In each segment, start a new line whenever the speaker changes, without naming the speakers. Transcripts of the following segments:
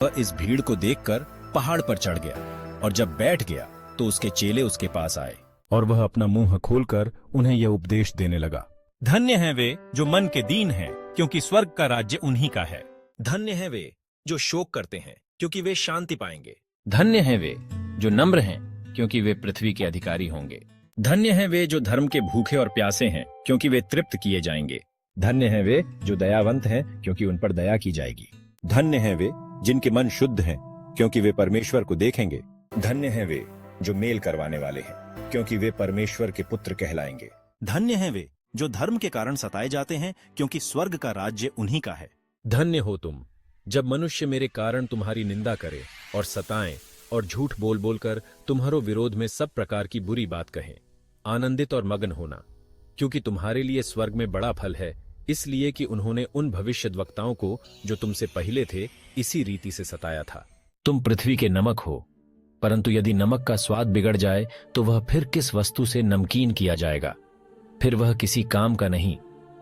वह इस भीड़ को देखकर पहाड़ पर चढ़ गया और जब बैठ गया तो उसके चेले उसके पास आए और वह अपना मुंह खोलकर उन्हें यह उपदेश देने लगा।
धन्य हैं वे जो मन के दीन हैं, क्योंकि स्वर्ग का राज्य उन्हीं का है।
धन्य हैं वे जो शोक करते हैं, क्योंकि वे शांति पाएंगे।
धन्य हैं वे जो नम्र हैं, क्योंकि वे पृथ्वी के अधिकारी होंगे।
धन्य हैं वे जो धर्म के भूखे और प्यासे हैं, क्योंकि वे तृप्त किए जाएंगे। धन्य हैं वे जो दयावंत हैं, क्योंकि उन पर दया की जाएगी। धन्य हैं वे जिनके मन शुद्ध हैं, क्योंकि वे परमेश्वर को देखेंगे। धन्य हैं वे जो मेल करवाने वाले हैं, क्योंकि वे परमेश्वर के पुत्र कहलाएंगे।
धन्य हैं वे जो धर्म के कारण सताए जाते हैं, क्योंकि स्वर्ग का राज्य उन्हीं का है।
धन्य हो तुम जब मनुष्य मेरे कारण तुम्हारी निंदा करे और सताएं और झूठ बोल बोलकर तुम्हारो विरोध में सब प्रकार की बुरी बात कहें। आनंदित और मगन होना, क्योंकि तुम्हारे लिए स्वर्ग में बड़ा फल है, इसलिए कि उन्होंने उन भविष्यद्वक्ताओं को जो तुमसे पहले थे इसी रीति से सताया था।
तुम पृथ्वी के नमक हो, परंतु यदि नमक का स्वाद बिगड़ जाए तो वह फिर किस वस्तु से नमकीन किया जाएगा? फिर वह किसी काम का नहीं,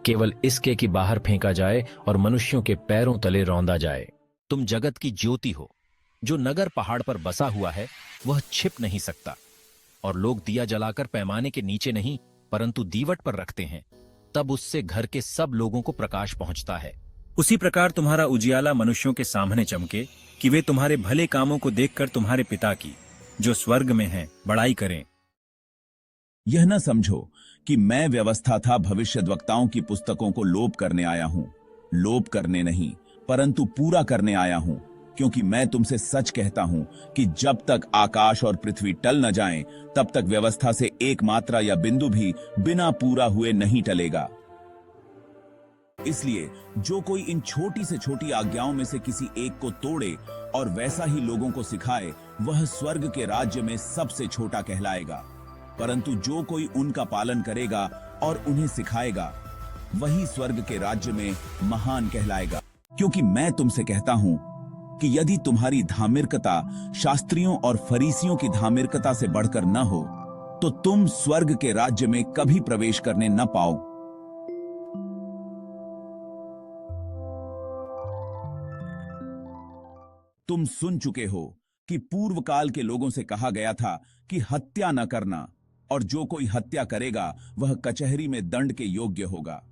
केवल इसके कि बाहर फेंका जाए और मनुष्यों के पैरों तले रौंदा जाए।
तुम जगत की ज्योति हो। जो नगर पहाड़ पर बसा हुआ है वह छिप नहीं सकता, और लोग दिया जलाकर पैमाने के नीचे नहीं परंतु दीवट पर रखते हैं, तब उससे घर के सब लोगों को प्रकाश पहुंचता है।
उसी प्रकार तुम्हारा उजियाला मनुष्यों के सामने चमके, कि वे तुम्हारे भले कामों को देखकर तुम्हारे पिता की जो स्वर्ग में है बड़ाई करें।
यह न समझो कि मैं व्यवस्था था भविष्यद्वक्ताओं की पुस्तकों को लोप करने आया हूं। लोप करने नहीं, परंतु पूरा करने आया हूं, क्योंकि मैं तुमसे सच कहता हूं कि जब तक आकाश और पृथ्वी टल न जाएं, तब तक व्यवस्था से एक मात्रा या बिंदु भी बिना पूरा हुए नहीं टलेगा। इसलिए जो कोई इन छोटी से छोटी आज्ञाओं में से किसी एक को तोड़े और वैसा ही लोगों को सिखाए, वह स्वर्ग के राज्य में सबसे छोटा कहलाएगा। परंतु जो कोई उनका पालन करेगा और उन्हें सिखाएगा, वही स्वर्ग के राज्य में महान कहलाएगा। क्योंकि मैं तुमसे कहता हूं कि यदि तुम्हारी धार्मिकता शास्त्रियों और फरीसियों की धार्मिकता से बढ़कर न हो, तो तुम स्वर्ग के राज्य में कभी प्रवेश करने न पाओ। तुम सुन चुके हो कि पूर्व काल के लोगों से कहा गया था कि हत्या न करना, और जो कोई हत्या करेगा वह कचहरी में दंड के योग्य होगा।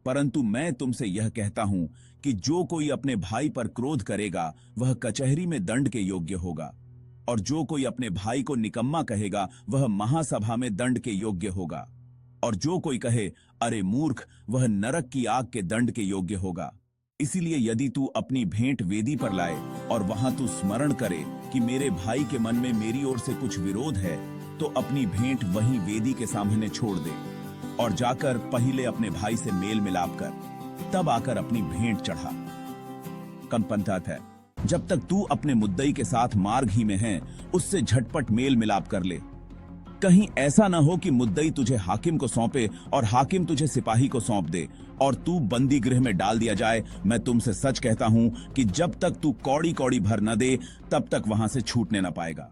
परंतु मैं तुमसे यह कहता हूं कि जो कोई अपने भाई पर क्रोध करेगा वह कचहरी में दंड के योग्य होगा, और जो कोई अपने भाई को निकम्मा कहेगा वह महासभा में दंड के योग्य होगा, और जो कोई कहे अरे मूर्ख, वह नरक की आग के दंड के योग्य होगा। इसीलिए यदि तू अपनी भेंट वेदी पर लाए और वहां तू स्मरण करे कि मेरे भाई के मन में मेरी ओर से कुछ विरोध है, तो अपनी भेंट वहीं वेदी के सामने छोड़ दे और जाकर पहले अपने भाई से मेल मिलाप कर, तब आकर अपनी भेंट चढ़ा। कंपनतात है, जब तक तू अपने मुद्दई के साथ मार्ग ही में है, उससे झटपट मेल मिलाप कर ले। कहीं ऐसा ना हो कि मुद्दई तुझे हाकिम को सौंपे और हाकिम तुझे सिपाही को सौंप दे और तू बंदी गृह में डाल दिया जाए। मैं तुमसे सच कहता हूं कि जब तक तू कौड़ी कौड़ी भर न दे, तब तक वहां से छूटने न पाएगा।